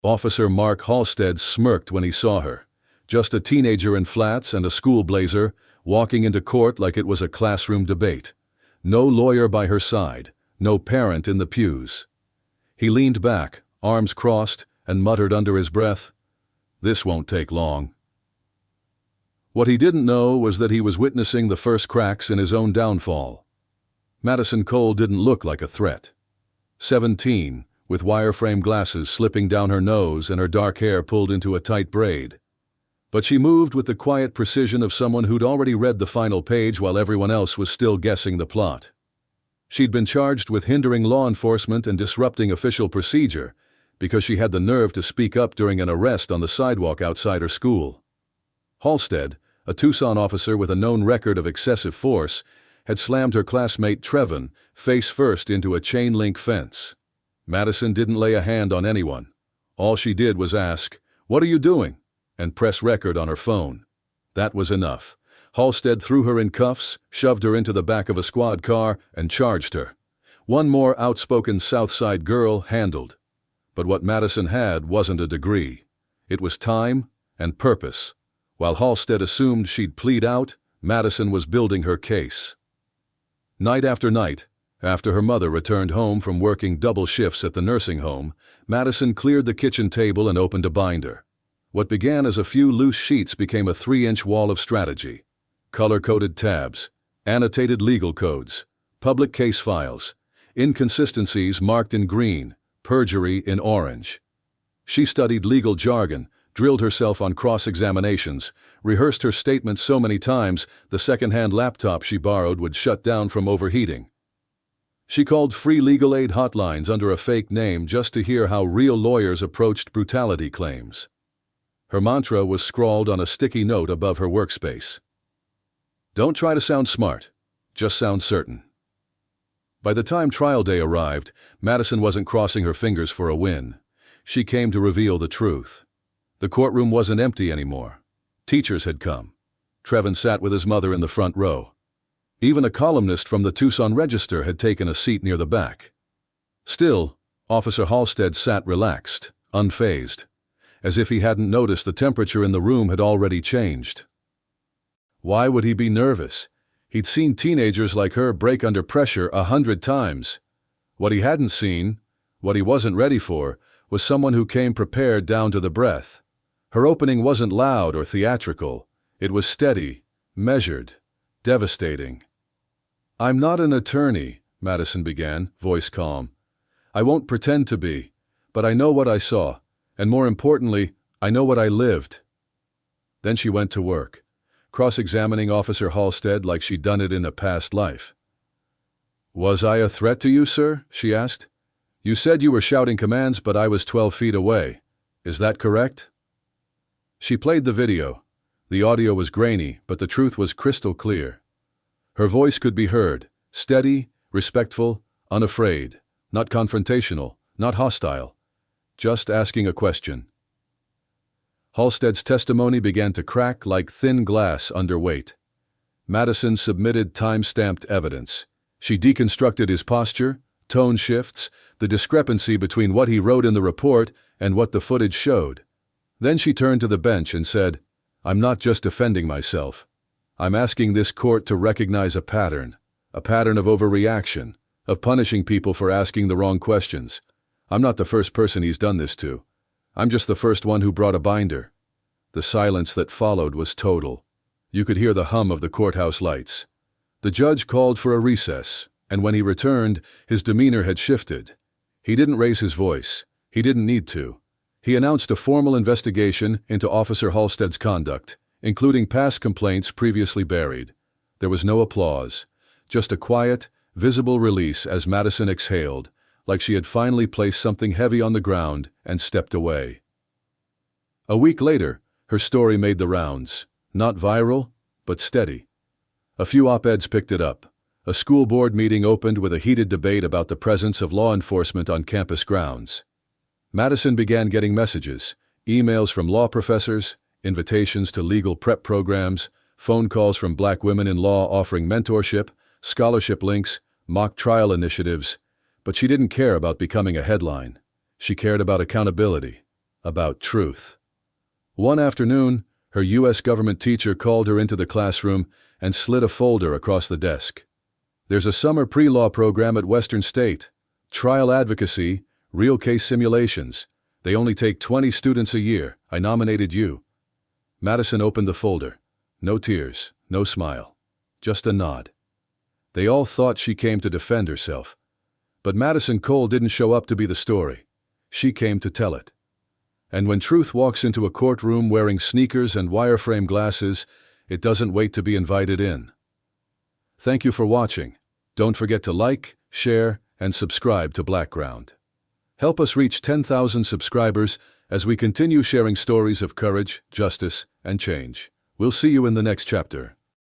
Officer Mark Halstead smirked when he saw her. Just a teenager in flats and a school blazer, walking into court like it was a classroom debate. No lawyer by her side, no parent in the pews. He leaned back, arms crossed, and muttered under his breath, "This won't take long." What he didn't know was that he was witnessing the first cracks in his own downfall. Madison Cole didn't look like a threat. 17, with wireframe glasses slipping down her nose and her dark hair pulled into a tight braid. But she moved with the quiet precision of someone who'd already read the final page while everyone else was still guessing the plot. She'd been charged with hindering law enforcement and disrupting official procedure because she had the nerve to speak up during an arrest on the sidewalk outside her school. Halstead, a Tucson officer with a known record of excessive force, had slammed her classmate Trevin face first into a chain-link fence. Madison didn't lay a hand on anyone. All she did was ask, "What are you doing?" and press record on her phone. That was enough. Halstead threw her in cuffs, shoved her into the back of a squad car, and charged her. One more outspoken Southside girl handled. But what Madison had wasn't a degree. It was time and purpose. While Halstead assumed she'd plead out, Madison was building her case. Night after night, after her mother returned home from working double shifts at the nursing home, Madison cleared the kitchen table and opened a binder. What began as a few loose sheets became a 3-inch wall of strategy. Color-coded tabs, annotated legal codes, public case files, inconsistencies marked in green, perjury in orange. She studied legal jargon, drilled herself on cross-examinations, rehearsed her statements so many times the second-hand laptop she borrowed would shut down from overheating. She called free legal aid hotlines under a fake name just to hear how real lawyers approached brutality claims. Her mantra was scrawled on a sticky note above her workspace. "Don't try to sound smart, just sound certain." By the time trial day arrived, Madison wasn't crossing her fingers for a win. She came to reveal the truth. The courtroom wasn't empty anymore. Teachers had come. Trevin sat with his mother in the front row. Even a columnist from the Tucson Register had taken a seat near the back. Still, Officer Halstead sat relaxed, unfazed, as if he hadn't noticed the temperature in the room had already changed. Why would he be nervous? He'd seen teenagers like her break under pressure 100 times. What he hadn't seen, what he wasn't ready for, was someone who came prepared down to the breath. Her opening wasn't loud or theatrical. It was steady, measured, devastating. "I'm not an attorney," Madison began, voice calm. "I won't pretend to be, but I know what I saw, and more importantly, I know what I lived." Then she went to work, cross-examining Officer Halstead like she'd done it in a past life. "Was I a threat to you, sir?" she asked. "You said you were shouting commands, but I was 12 feet away. Is that correct?" She played the video. The audio was grainy, but the truth was crystal clear. Her voice could be heard, steady, respectful, unafraid, not confrontational, not hostile, just asking a question. Halstead's testimony began to crack like thin glass under weight. Madison submitted time-stamped evidence. She deconstructed his posture, tone shifts, the discrepancy between what he wrote in the report and what the footage showed. Then she turned to the bench and said, "I'm not just defending myself. I'm asking this court to recognize a pattern of overreaction, of punishing people for asking the wrong questions. I'm not the first person he's done this to. I'm just the first one who brought a binder." The silence that followed was total. You could hear the hum of the courthouse lights. The judge called for a recess, and when he returned, his demeanor had shifted. He didn't raise his voice. He didn't need to. He announced a formal investigation into Officer Halstead's conduct, including past complaints previously buried. There was no applause, just a quiet, visible release as Madison exhaled, like she had finally placed something heavy on the ground and stepped away. A week later, her story made the rounds. Not viral, but steady. A few op-eds picked it up. A school board meeting opened with a heated debate about the presence of law enforcement on campus grounds. Madison began getting messages, emails from law professors, invitations to legal prep programs, phone calls from Black women in law offering mentorship, scholarship links, mock trial initiatives. But she didn't care about becoming a headline. She cared about accountability. about truth. One afternoon, her U.S. government teacher called her into the classroom and slid a folder across the desk. "There's a summer pre-law program at Western State. Trial advocacy, real case simulations. They only take 20 students a year. I nominated you." Madison opened the folder. No tears, no smile. Just a nod. They all thought she came to defend herself. But Madison Cole didn't show up to be the story. She came to tell it. And when truth walks into a courtroom wearing sneakers and wireframe glasses, it doesn't wait to be invited in. Thank you for watching. Don't forget to like, share, and subscribe to BlackGround. Help us reach 10,000 subscribers as we continue sharing stories of courage, justice, and change. We'll see you in the next chapter.